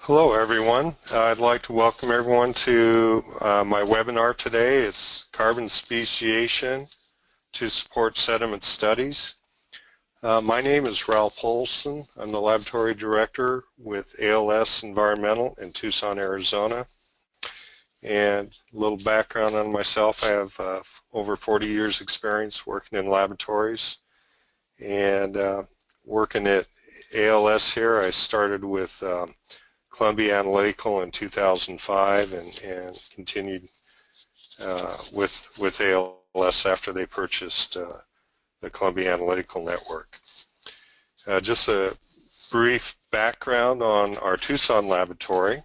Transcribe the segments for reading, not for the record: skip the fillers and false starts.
Hello everyone. I'd like to welcome everyone to my webinar today. It's Carbon Speciation to Support Sediment Studies. My name is Ralph Olson. I'm the Laboratory Director with ALS Environmental in Tucson, Arizona. And a little background on myself. I have over 40 years experience working in laboratories and working at ALS here. I started with Columbia Analytical in 2005 and continued with ALS after they purchased the Columbia Analytical network. Just a brief background on our Tucson laboratory.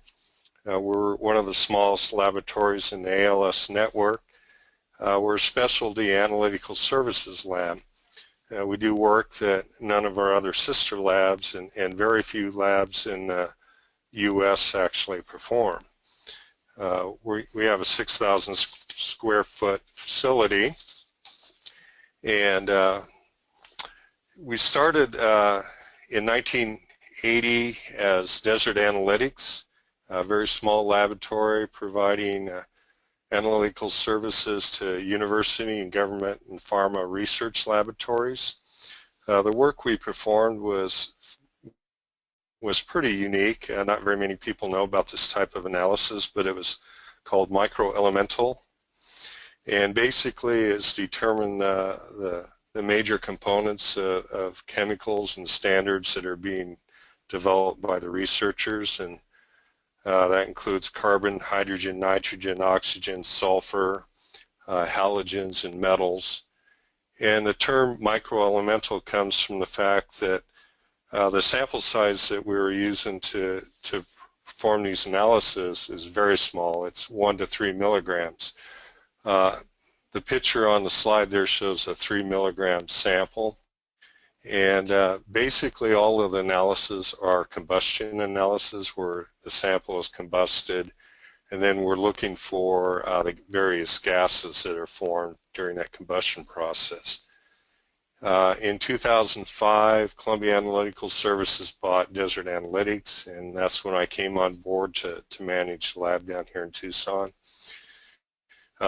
We're one of the smallest laboratories in the ALS network. We're a specialty analytical services lab. We do work that none of our other sister labs and very few labs in U.S. actually perform. We have a 6,000 square foot facility, and we started in 1980 as Desert Analytics, a very small laboratory providing analytical services to university and government and pharma research laboratories. The work we performed was pretty unique. Not very many people know about this type of analysis, but it was called microelemental, and basically it's determined the major components of chemicals and standards that are being developed by the researchers, and that includes carbon, hydrogen, nitrogen, oxygen, sulfur, halogens, and metals. And the term microelemental comes from the fact that the sample size that we were using to perform these analyses is very small. It's 1 to 3 milligrams. The picture on the slide there shows a 3 milligram sample, and basically all of the analyses are combustion analysis where the sample is combusted, and then we're looking for the various gases that are formed during that combustion process. In 2005, Columbia Analytical Services bought Desert Analytics, and that's when I came on board to manage the lab down here in Tucson.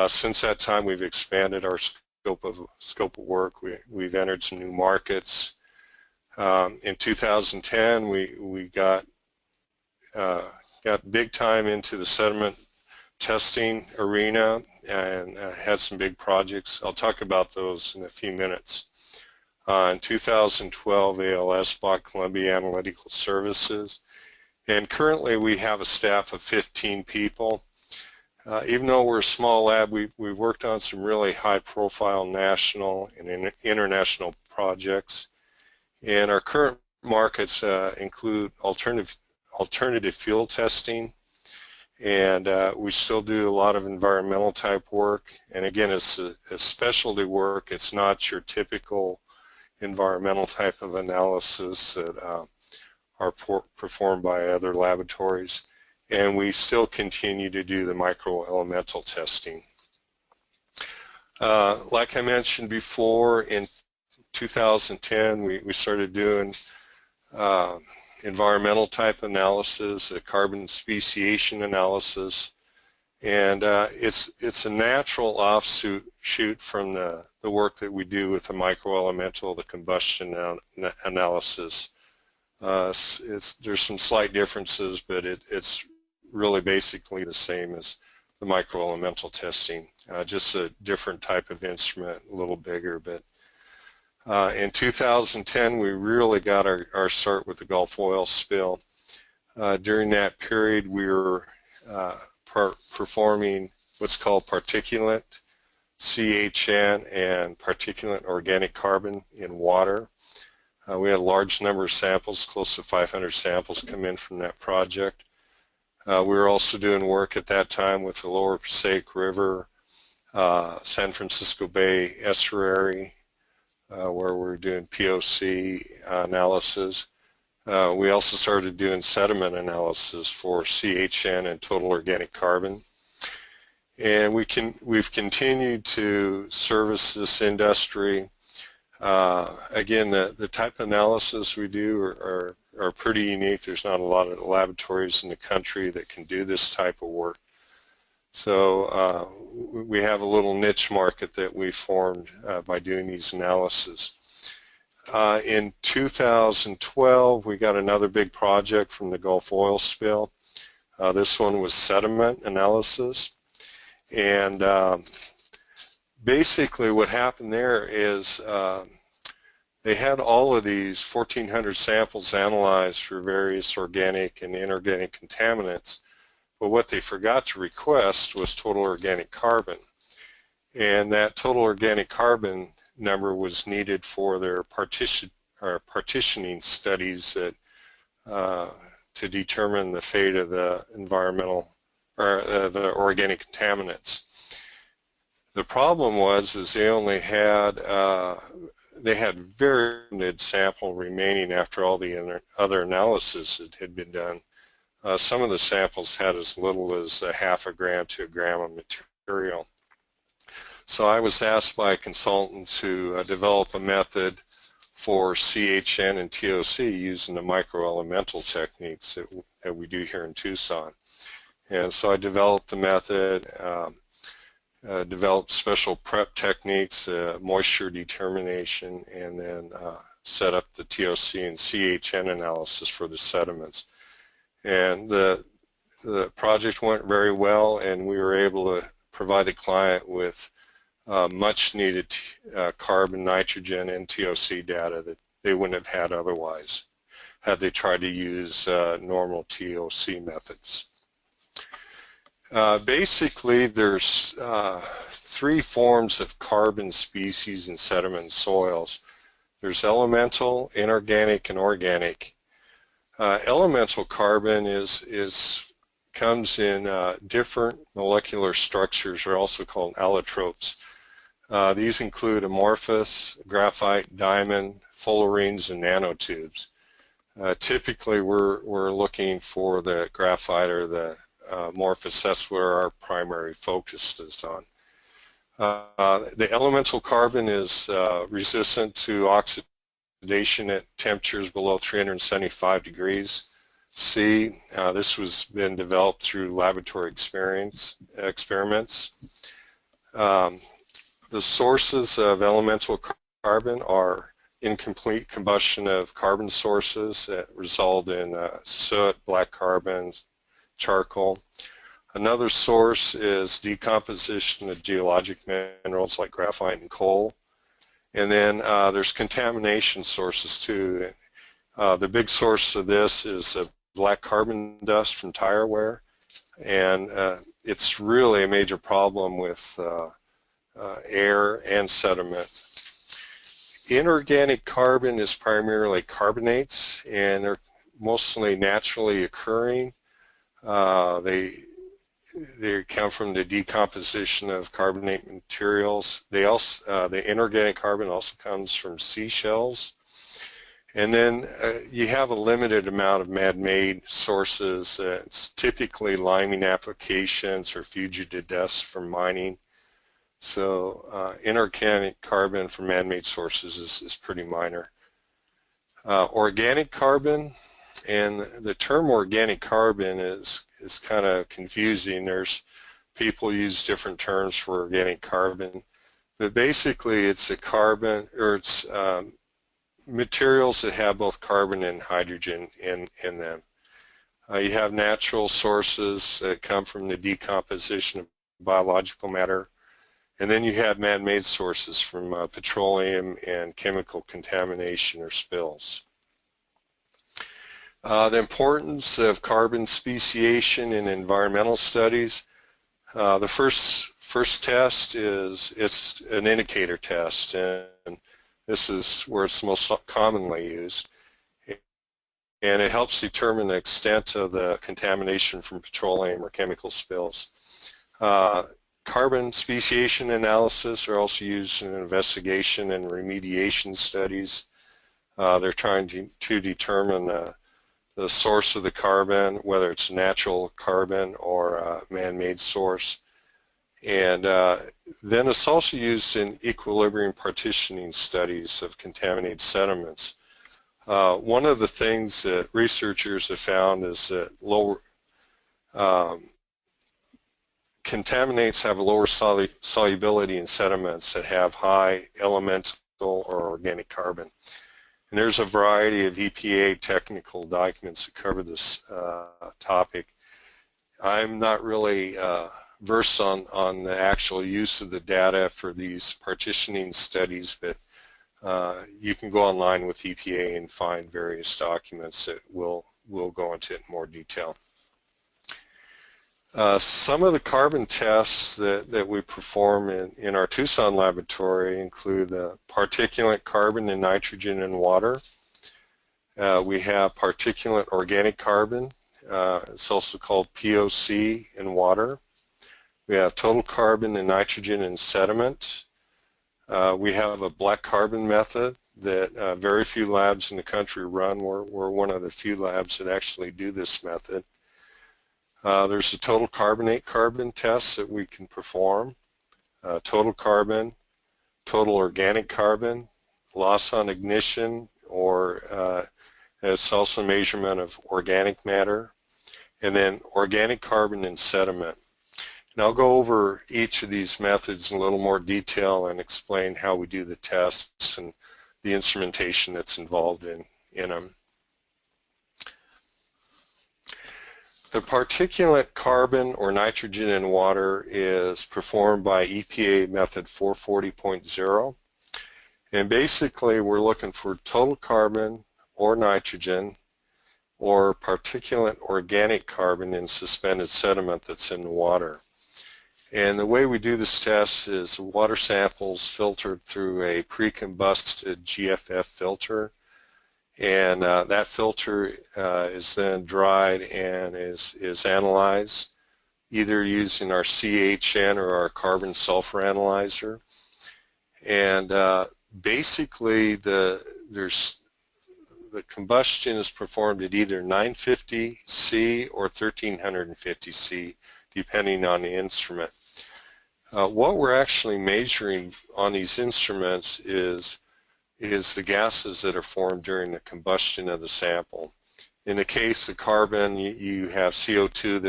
Since that time, we've expanded our scope of work. We've entered some new markets. In 2010, we got big time into the sediment testing arena and had some big projects. I'll talk about those in a few minutes. In 2012, ALS bought Columbia Analytical Services, and currently we have a staff of 15 people. Even though we're a small lab, we've worked on some really high-profile national and international projects, and our current markets include alternative fuel testing, and we still do a lot of environmental type work. And again, it's a specialty work. It's not your typical environmental type of analysis that are performed by other laboratories, and we still continue to do the microelemental testing. Like I mentioned before, in 2010 we started doing environmental type analysis, a carbon speciation analysis, and it's a natural offshoot from the work that we do with the microelemental, the combustion analysis. There's some slight differences, but it's really basically the same as the microelemental testing, just a different type of instrument, a little bigger. But in 2010, we really got our start with the Gulf oil spill. During that period, we were performing what's called particulate, CHN, and particulate organic carbon in water. We had a large number of samples, close to 500 samples come in from that project. We were also doing work at that time with the lower Passaic River, San Francisco Bay Estuary, where we're doing POC analysis. We also started doing sediment analysis for CHN and total organic carbon. And we've continued to service this industry. Again, the type of analysis we do are are pretty unique. There's not a lot of laboratories in the country that can do this type of work. So we have a little niche market that we formed by doing these analyses. In 2012, we got another big project from the Gulf oil spill. This one was sediment analysis. And basically what happened there is they had all of these 1,400 samples analyzed for various organic and inorganic contaminants, but what they forgot to request was total organic carbon. And that total organic carbon number was needed for their partitioning studies that, to determine the fate of the environmental or the organic contaminants. The problem was they only had very limited sample remaining after all the other analysis that had been done. Some of the samples had as little as half a gram to a gram of material. So I was asked by a consultant to develop a method for CHN and TOC using the microelemental techniques that we do here in Tucson. And so I developed the method, developed special prep techniques, moisture determination, and then set up the TOC and CHN analysis for the sediments. And the project went very well, and we were able to provide the client with much needed carbon, nitrogen, and TOC data that they wouldn't have had otherwise had they tried to use normal TOC methods. Basically, there's three forms of carbon species in sediment soils. There's elemental, inorganic, and organic. Elemental carbon comes in different molecular structures, are also called allotropes. These include amorphous, graphite, diamond, fullerenes, and nanotubes. Typically, we're looking for the graphite or the amorphous. That's where our primary focus is on. The elemental carbon is resistant to oxidation at temperatures below 375 degrees C. This has been developed through laboratory experiments. The sources of elemental carbon are incomplete combustion of carbon sources that result in soot, black carbon, charcoal. Another source is decomposition of geologic minerals like graphite and coal. And then there's contamination sources too. The big source of this is black carbon dust from tire wear, and it's really a major problem with air and sediment. Inorganic carbon is primarily carbonates, and they're mostly naturally occurring. They come from the decomposition of carbonate materials. The inorganic carbon also comes from seashells. And then you have a limited amount of man-made sources. It's typically liming applications or fugitive dust from mining. So inorganic carbon from man-made sources is pretty minor. Organic carbon, and the term organic carbon is kind of confusing. There's people use different terms for organic carbon, but basically it's a carbon, or it's materials that have both carbon and hydrogen in them. You have natural sources that come from the decomposition of biological matter, and then you have man-made sources from petroleum and chemical contamination or spills. The importance of carbon speciation in environmental studies. The first test it's an indicator test, and this is where it's most commonly used, and it helps determine the extent of the contamination from petroleum or chemical spills. Carbon speciation analysis are also used in investigation and remediation studies. They're trying to determine the source of the carbon, whether it's natural carbon or a man-made source. And then it's also used in equilibrium partitioning studies of contaminated sediments. One of the things that researchers have found is that lower contaminants have a lower solubility in sediments that have high elemental or organic carbon. And there's a variety of EPA technical documents that cover this topic. I'm not really versed on the actual use of the data for these partitioning studies, but you can go online with EPA and find various documents that will go into it in more detail. Some of the carbon tests that we perform in our Tucson laboratory include particulate carbon and nitrogen in water. We have particulate organic carbon. It's also called POC in water. We have total carbon and nitrogen in sediment. We have a black carbon method that very few labs in the country run. We're one of the few labs that actually do this method. There's a total carbonate carbon test that we can perform. Total carbon, total organic carbon, loss on ignition, or it's also a measurement of organic matter, and then organic carbon in sediment. And I'll go over each of these methods in a little more detail and explain how we do the tests and the instrumentation that's involved in them. The particulate carbon or nitrogen in water is performed by EPA method 440.0, and basically we're looking for total carbon or nitrogen or particulate organic carbon in suspended sediment that's in the water. And the way we do this test is water samples filtered through a pre-combusted GFF filter, and that filter is then dried and is analyzed either using our CHN or our carbon sulfur analyzer. And basically the combustion is performed at either 950 C or 1350 C, depending on the instrument. What we're actually measuring on these instruments is the gases that are formed during the combustion of the sample. In the case of carbon, you have CO2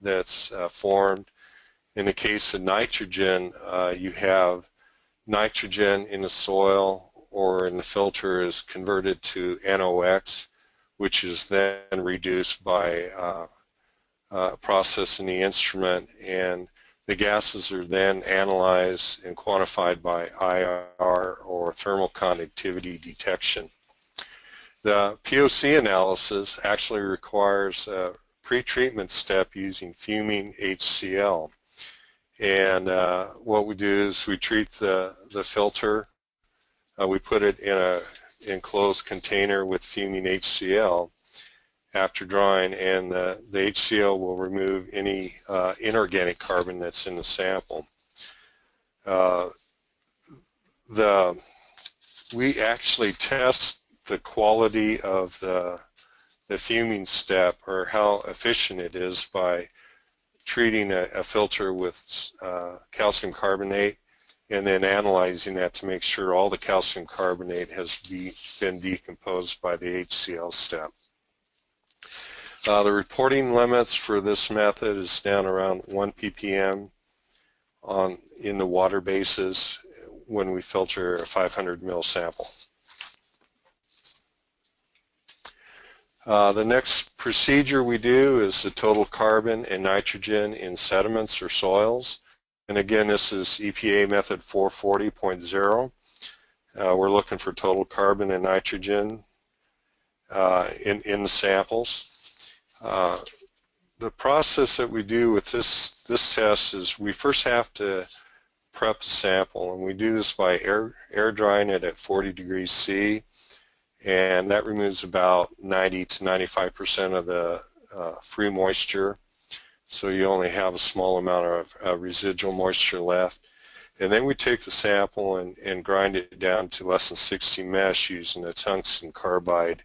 that's formed. In the case of nitrogen, you have nitrogen in the soil or in the filter is converted to NOx, which is then reduced by process in the instrument, and the gases are then analyzed and quantified by IR or thermal conductivity detection. The POC analysis actually requires a pre-treatment step using fuming HCl. And what we do is we treat the filter, we put it in an enclosed container with fuming HCl after drying, and the HCl will remove any inorganic carbon that's in the sample. We actually test the quality of the fuming step, or how efficient it is, by treating a filter with calcium carbonate and then analyzing that to make sure all the calcium carbonate has been decomposed by the HCl step. The reporting limits for this method is down around 1 ppm in the water basis when we filter a 500 ml sample. The next procedure we do is the total carbon and nitrogen in sediments or soils. And again, this is EPA method 440.0. We're looking for total carbon and nitrogen in the samples. The process that we do with this test is we first have to prep the sample, and we do this by air drying it at 40 degrees C, and that removes about 90 to 95% of the free moisture, so you only have a small amount of residual moisture left. And then we take the sample and grind it down to less than 60 mesh using a tungsten carbide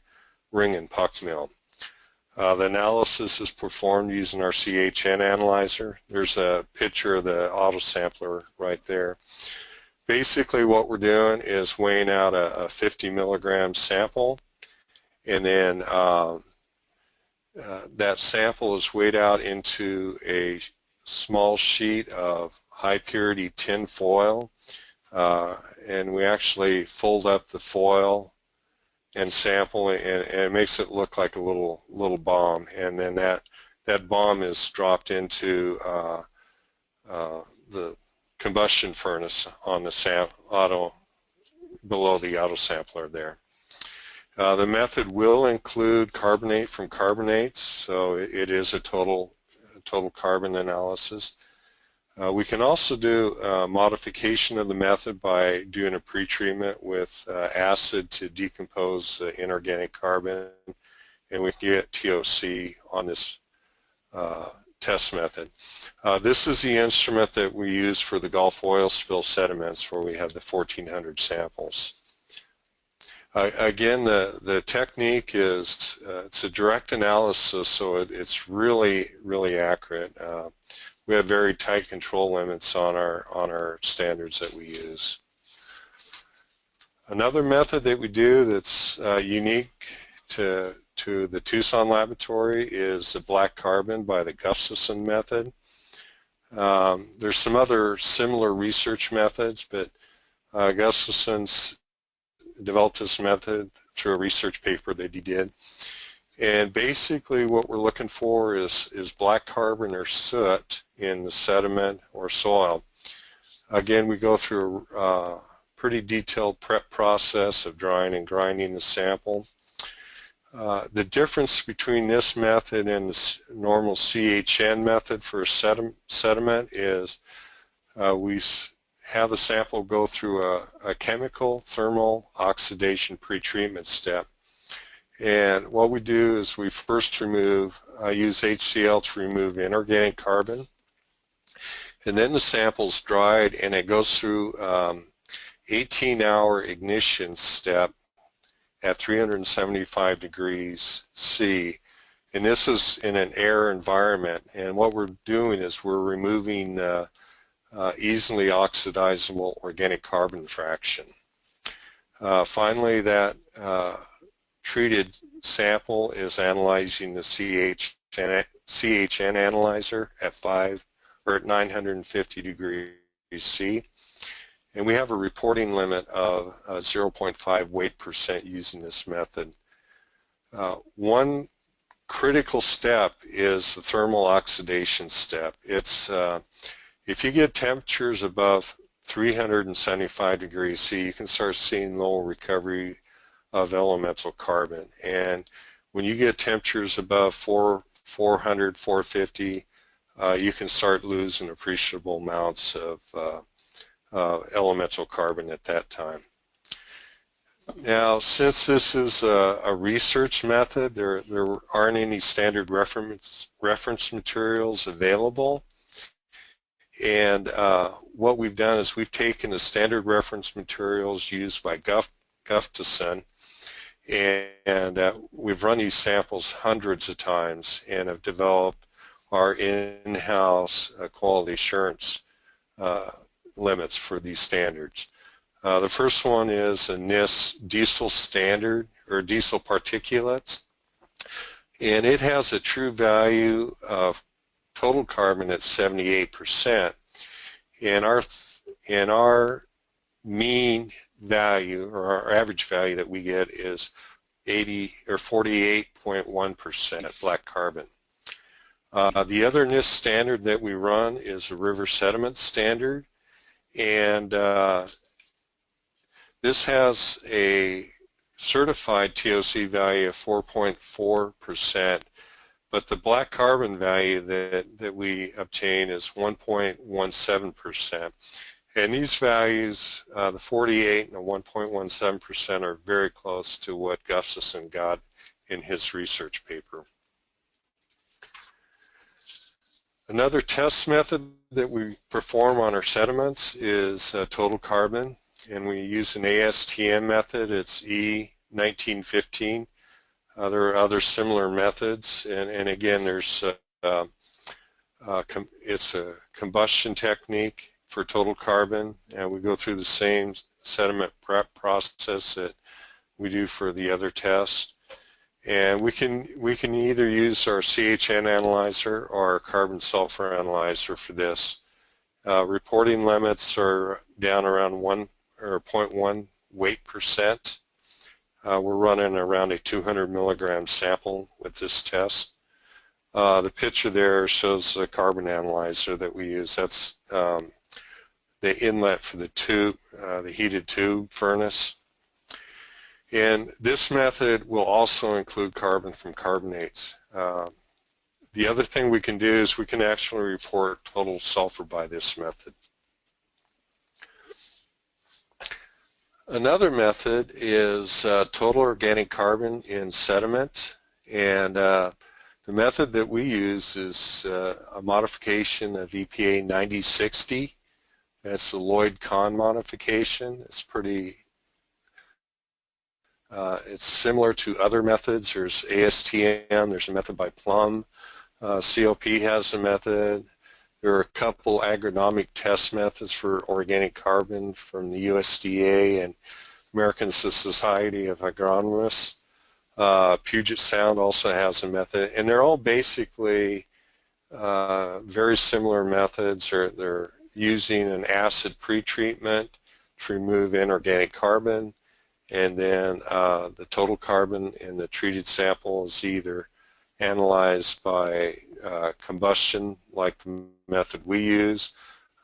ring and puck mill. The analysis is performed using our CHN analyzer. There's a picture of the auto sampler right there. Basically what we're doing is weighing out a 50 milligram sample, and then that sample is weighed out into a small sheet of high purity tin foil, and we actually fold up the foil and sample, and it makes it look like a little bomb, and then that bomb is dropped into the combustion furnace on the below the auto sampler there. The method will include carbonate from carbonates, so it is a total carbon analysis. We can also do modification of the method by doing a pretreatment with acid to decompose inorganic carbon, and we can get TOC on this test method. This is the instrument that we use for the Gulf oil spill sediments, where we have the 1,400 samples. Again, the technique is it's a direct analysis, so it's really accurate. We have very tight control limits on our standards that we use. Another method that we do that's unique to the Tucson laboratory is the black carbon by the Gustafson method. There's some other similar research methods, but Gustafson's developed this method through a research paper that he did. And basically what we're looking for is black carbon or soot in the sediment or soil. Again, we go through a pretty detailed prep process of drying and grinding the sample. The difference between this method and the normal CHN method for sediment is we have the sample go through a chemical thermal oxidation pretreatment step. And what we do is we first use HCl to remove inorganic carbon, and then the sample's dried and it goes through 18-hour ignition step at 375 degrees C. And this is in an air environment, and what we're doing is we're removing easily oxidizable organic carbon fraction. Finally, that treated sample is analyzing the CHN analyzer at 950 degrees C, and we have a reporting limit of 0.5 weight percent using this method. One critical step is the thermal oxidation step. It's if you get temperatures above 375 degrees C, you can start seeing low recovery of elemental carbon. And when you get temperatures above 400, 450, you can start losing appreciable amounts of elemental carbon at that time. Now, since this is a research method, there aren't any standard reference materials available. And what we've done is we've taken the standard reference materials used by Gustafson, and we've run these samples hundreds of times and have developed our in-house quality assurance limits for these standards. The first one is a NIST diesel standard, or diesel particulates, and it has a true value of total carbon at 78%, and our mean value, or our average value that we get, is 48.1% black carbon. The other NIST standard that we run is a river sediment standard, and this has a certified TOC value of 4.4%, but the black carbon value that we obtain is 1.17%. And these values, the 48 and the 1.17%, are very close to what Gustafson got in his research paper. Another test method that we perform on our sediments is total carbon, and we use an ASTM method. It's E1915. There are other similar methods, and again, there's it's a combustion technique for total carbon, and we go through the same sediment prep process that we do for the other tests. And we can either use our CHN analyzer or our carbon sulfur analyzer for this. Reporting limits are down around 1 or 0.1 weight percent. We're running around a 200 milligram sample with this test. The picture there shows the carbon analyzer that we use. That's the inlet for the tube, the heated tube furnace. And this method will also include carbon from carbonates. The other thing we can do is we can actually report total sulfur by this method. Another method is total organic carbon in sediment, and the method that we use is a modification of EPA 9060. That's the Lloyd-Kahn modification. It's pretty it's similar to other methods. There's ASTM, there's a method by Plum, COP has a method. There are a couple agronomic test methods for organic carbon from the USDA and American Society of Agronomists. Puget Sound also has a method, and they're all basically very similar methods. They're using an acid pretreatment to remove inorganic carbon, and then the total carbon in the treated sample is either analyzed by combustion, like the method we use.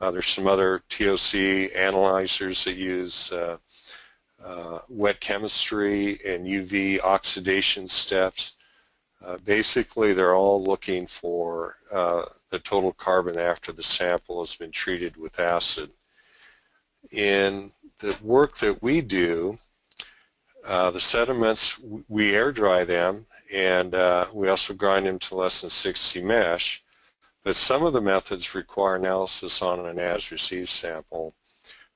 There's some other TOC analyzers that use wet chemistry and UV oxidation steps. Basically, they're all looking for the total carbon after the sample has been treated with acid. In the work that we do, the sediments, we air dry them, and we also grind them to less than 60 mesh, but some of the methods require analysis on an as-received sample.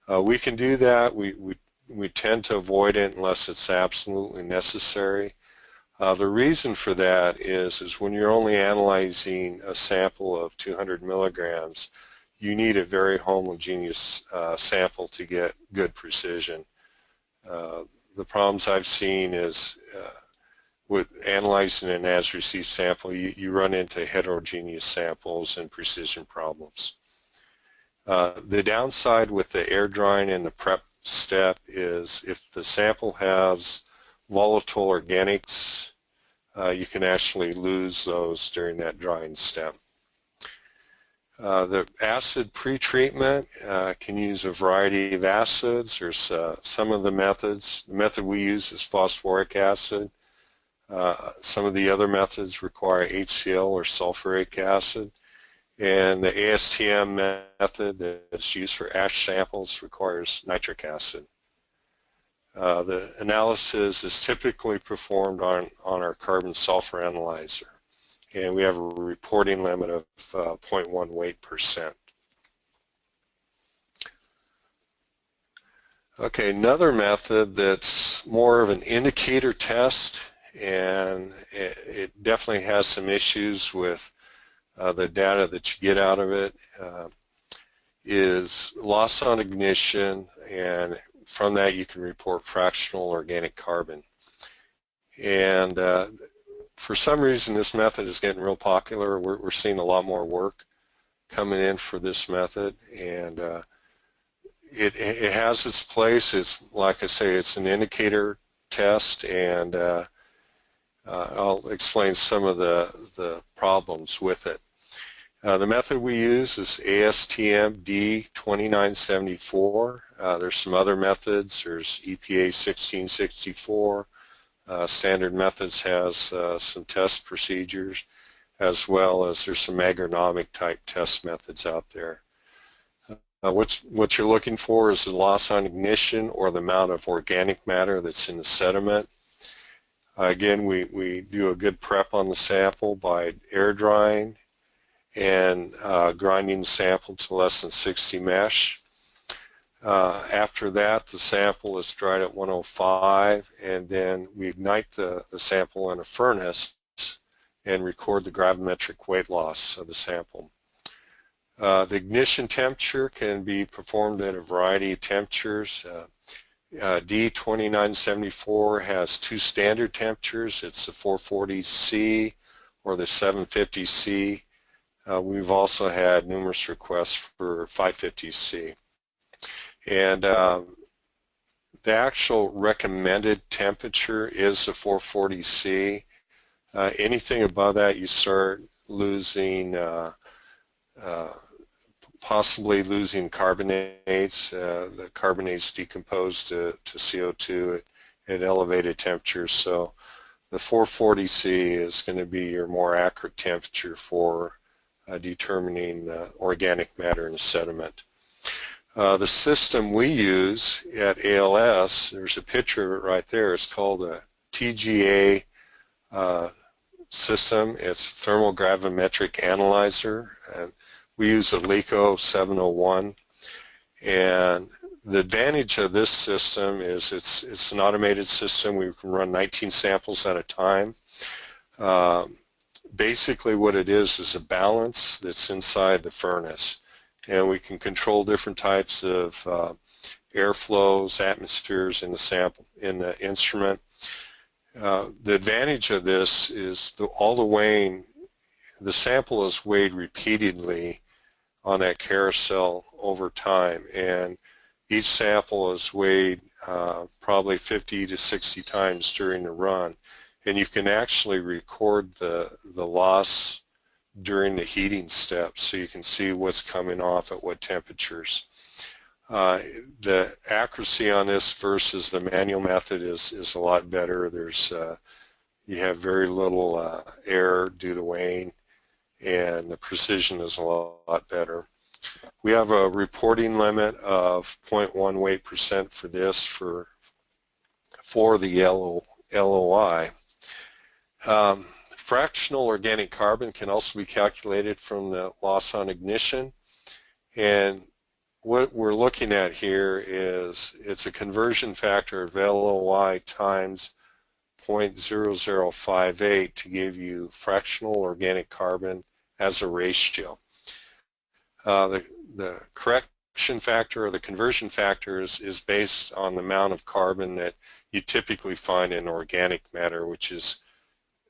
We can do that. We tend to avoid it unless it's absolutely necessary. The reason for that is when you're only analyzing a sample of 200 milligrams, you need a very homogeneous sample to get good precision. The problems I've seen is with analyzing an as-received sample, you run into heterogeneous samples and precision problems. The downside with the air drying and the prep step is if the sample has volatile organics, you can actually lose those during that drying step. The acid pretreatment can use a variety of acids. There's some of the methods. The method we use is phosphoric acid. Some of the other methods require HCl or sulfuric acid. And the ASTM method that's used for ash samples requires nitric acid. The analysis is typically performed on our carbon sulfur analyzer, and we have a reporting limit of 0.1 weight percent. Okay, another method that's more of an indicator test, and it definitely has some issues with the data that you get out of it, is loss on ignition, and from that you can report fractional organic carbon. And for some reason this method is getting real popular. We're seeing a lot more work coming in for this method, and it has its place. It's, like I say, it's an indicator test, and I'll explain some of the problems with it. The method we use is ASTM D2974. There's some other methods. There's EPA 1664. Standard Methods has some test procedures, as well as there's some agronomic type test methods out there. What you're looking for is the loss on ignition or the amount of organic matter that's in the sediment. Again, we do a good prep on the sample by air drying and grinding the sample to less than 60 mesh. After that, the sample is dried at 105, and then we ignite the sample in a furnace and record the gravimetric weight loss of the sample. The ignition temperature can be performed at a variety of temperatures. D2974 has two standard temperatures. It's the 440C or the 750C. We've also had numerous requests for 550C. And the actual recommended temperature is the 440C. Anything above that, you start losing, possibly losing carbonates. The carbonates decompose to CO2 at elevated temperatures. So the 440C is going to be your more accurate temperature for determining organic matter in the sediment. The system we use at ALS, there's a picture of it right there. It's called a TGA system. It's thermal gravimetric analyzer. And we use a LECO 701. And the advantage of this system is it's an automated system. We can run 19 samples at a time. Basically what it is a balance that's inside the furnace. And we can control different types of airflows, atmospheres in the sample, in the instrument. The advantage of this is all the weighing, the sample is weighed repeatedly on that carousel over time, and each sample is weighed probably 50 to 60 times during the run, and you can actually record the loss during the heating steps, so you can see what's coming off at what temperatures. The accuracy on this versus the manual method is a lot better. There's you have very little error due to weighing, and the precision is a lot better. We have a reporting limit of 0.1 weight percent for this for the LOI. Fractional organic carbon can also be calculated from the loss on ignition, and what we're looking at here is it's a conversion factor of LOI times 0.0058 to give you fractional organic carbon as a ratio. The correction factor or the conversion factor is based on the amount of carbon that you typically find in organic matter, which is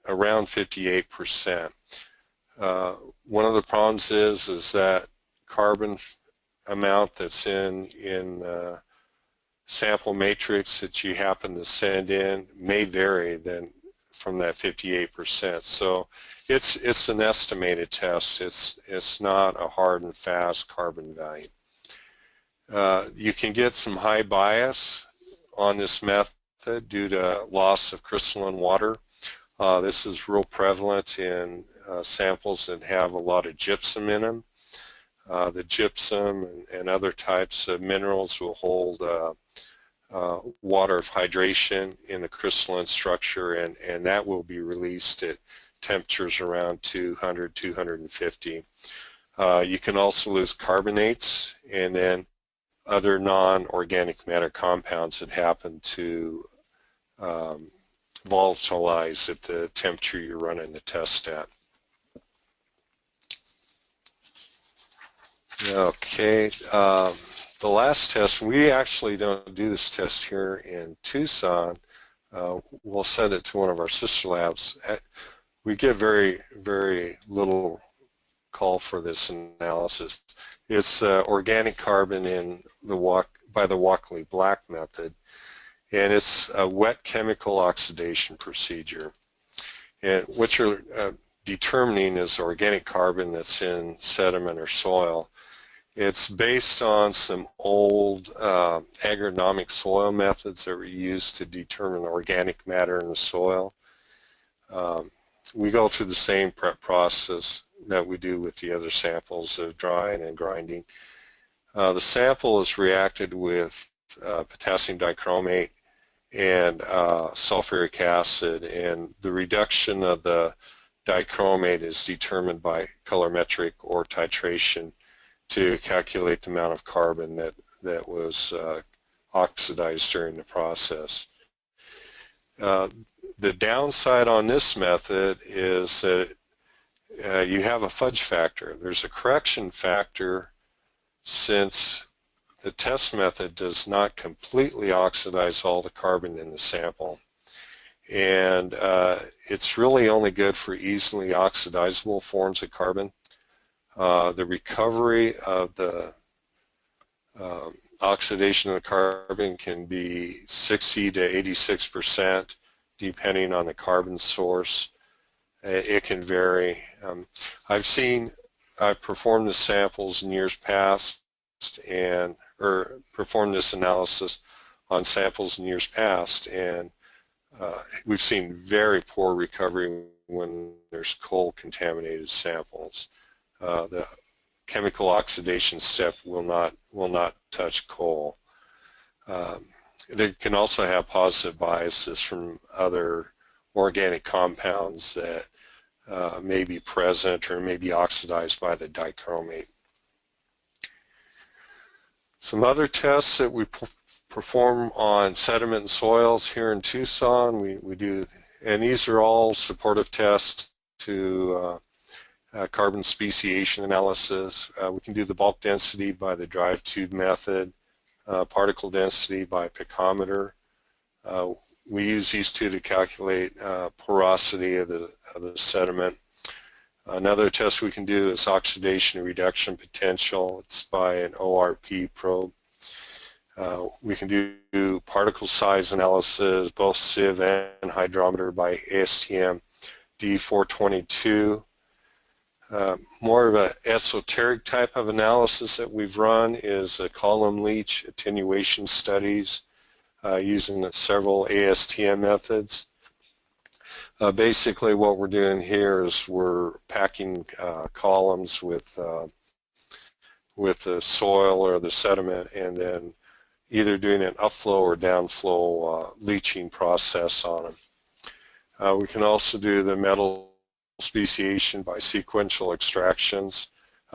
around 58%. One of the problems is that carbon amount that's in the sample matrix that you happen to send in may vary then from that 58%. So it's an estimated test. It's not a hard and fast carbon value. You can get some high bias on this method due to loss of crystalline water. This is real prevalent in samples that have a lot of gypsum in them. The gypsum and other types of minerals will hold water of hydration in the crystalline structure, and that will be released at temperatures around 200, 250. You can also lose carbonates and then other non-organic matter compounds that happen to volatilize at the temperature you're running the test at. Okay, the last test, we actually don't do this test here in Tucson. We'll send it to one of our sister labs. We get very, very little call for this analysis. It's organic carbon in by the Walkley Black method, and it's a wet chemical oxidation procedure. And what you're determining is organic carbon that's in sediment or soil. It's based on some old agronomic soil methods that were used to determine organic matter in the soil. We go through the same prep process that we do with the other samples of drying and grinding. The sample is reacted with potassium dichromate and sulfuric acid, and the reduction of the dichromate is determined by colorimetric or titration to calculate the amount of carbon that was oxidized during the process. The downside on this method is that you have a fudge factor. There's a correction factor since the test method does not completely oxidize all the carbon in the sample. And it's really only good for easily oxidizable forms of carbon. The recovery of the oxidation of the carbon can be 60 to 86% depending on the carbon source. It can vary. I've performed the samples in years past or performed this analysis on samples in years past, and we've seen very poor recovery when there's coal contaminated samples. The chemical oxidation step will not touch coal. They can also have positive biases from other organic compounds that may be present or may be oxidized by the dichromate. Some other tests that we perform on sediment and soils here in Tucson, we do, and these are all supportive tests to carbon speciation analysis. We can do the bulk density by the drive tube method, particle density by picometer. We use these two to calculate porosity of the sediment. Another test we can do is oxidation and reduction potential. It's by an ORP probe. We can do particle size analysis, both sieve and hydrometer by ASTM D422. More of an esoteric type of analysis that we've run is column leach attenuation studies using several ASTM methods. Basically what we're doing here is we're packing columns with the soil or the sediment and then either doing an upflow or downflow leaching process on them. We can also do the metal speciation by sequential extractions.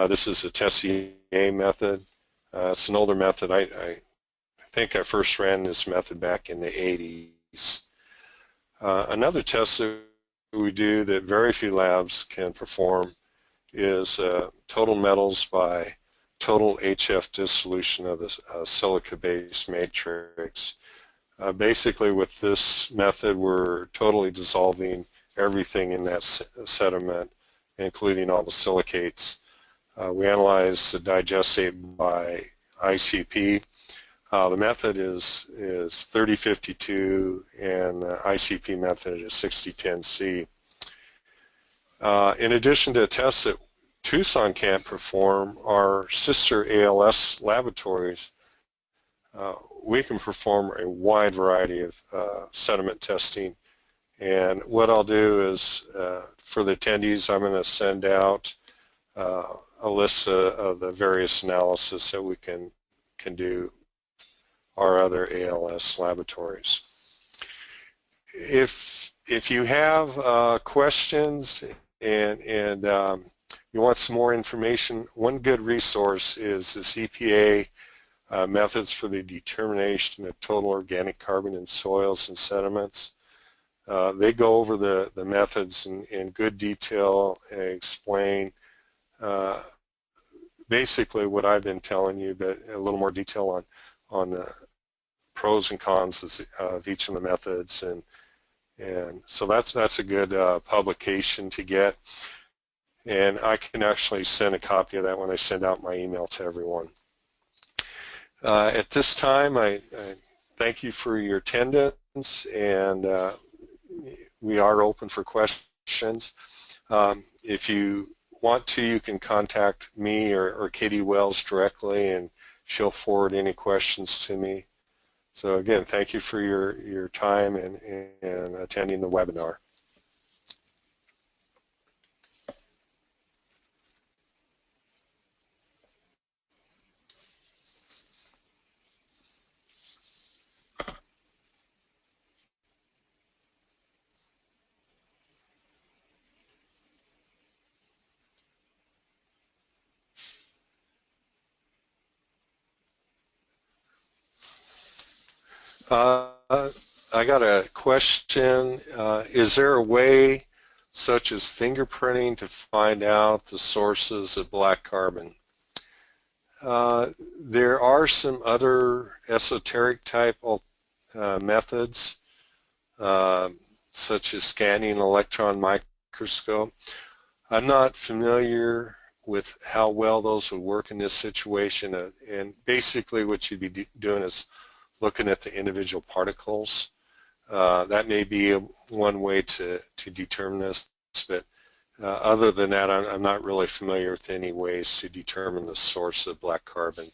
This is the Tessier method. It's an older method. I think I first ran this method back in the 80s. Another test that we do that very few labs can perform is total metals by total HF dissolution of the silica-based matrix. Basically with this method we're totally dissolving everything in that sediment, including all the silicates. We analyze the digestate by ICP. The method is 3052 and the ICP method is 6010C. In addition to tests that Tucson can't perform, our sister ALS laboratories, we can perform a wide variety of sediment testing. And what I'll do is, for the attendees, I'm going to send out a list of the various analysis that we can do our other ALS laboratories. If you have questions and you want some more information, one good resource is this EPA methods for the determination of total organic carbon in soils and sediments. They go over the methods in good detail and explain basically what I've been telling you, but a little more detail on the pros and cons of each of the methods, and so that's a good publication to get, and I can actually send a copy of that when I send out my email to everyone. At this time, I thank you for your attendance, and we are open for questions. If you want to, you can contact me or Katie Wells directly, and she'll forward any questions to me. So again, thank you for your time and attending the webinar. I got a question. Is there a way, such as fingerprinting, to find out the sources of black carbon? There are some other esoteric type methods, such as scanning electron microscope. I'm not familiar with how well those would work in this situation, and basically what you'd be doing is looking at the individual particles. That may be one way to determine this, but other than that, I'm not really familiar with any ways to determine the source of black carbon.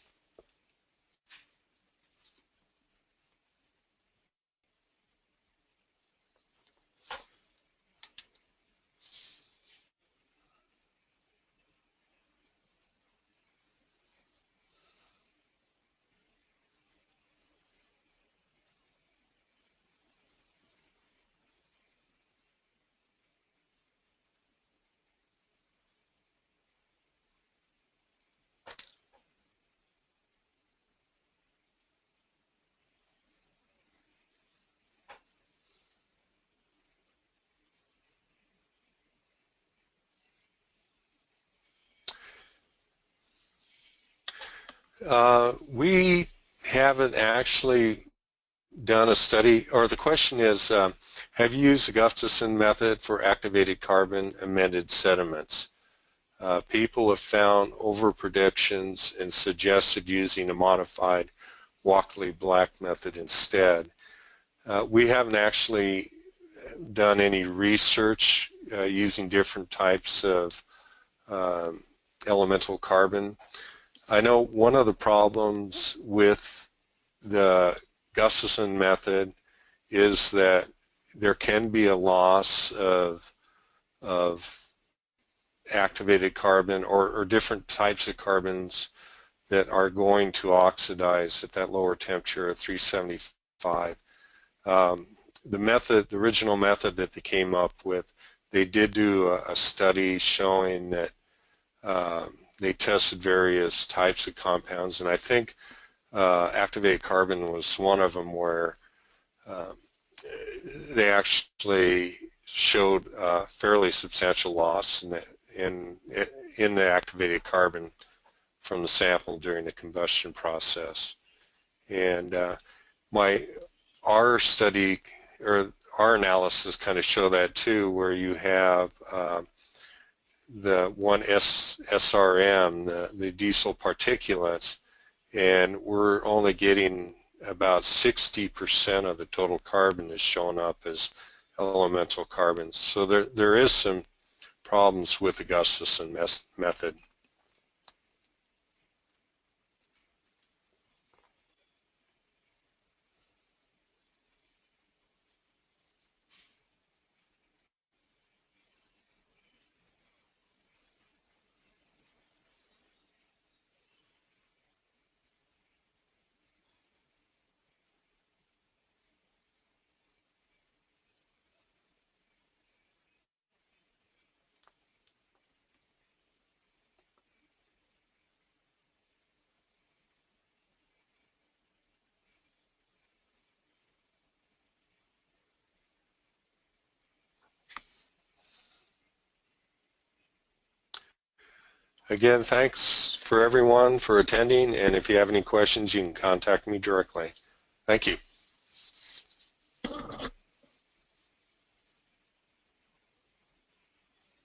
We haven't actually done a study, or the question is, have you used the Gustafson method for activated carbon amended sediments? People have found overpredictions and suggested using a modified Walkley-Black method instead. We haven't actually done any research using different types of elemental carbon. I know one of the problems with the Gustafson method is that there can be a loss of activated carbon or different types of carbons that are going to oxidize at that lower temperature of 375. The original method that they came up with, they did do a study showing that they tested various types of compounds, and I think activated carbon was one of them where they actually showed fairly substantial loss in the activated carbon from the sample during the combustion process. And our study, or our analysis, kind of show that too, where you have the one SRM, the diesel particulates, and we're only getting about 60% of the total carbon is showing up as elemental carbons. So there is some problems with the Gustafson method. Again, thanks for everyone for attending, and if you have any questions, you can contact me directly. Thank you.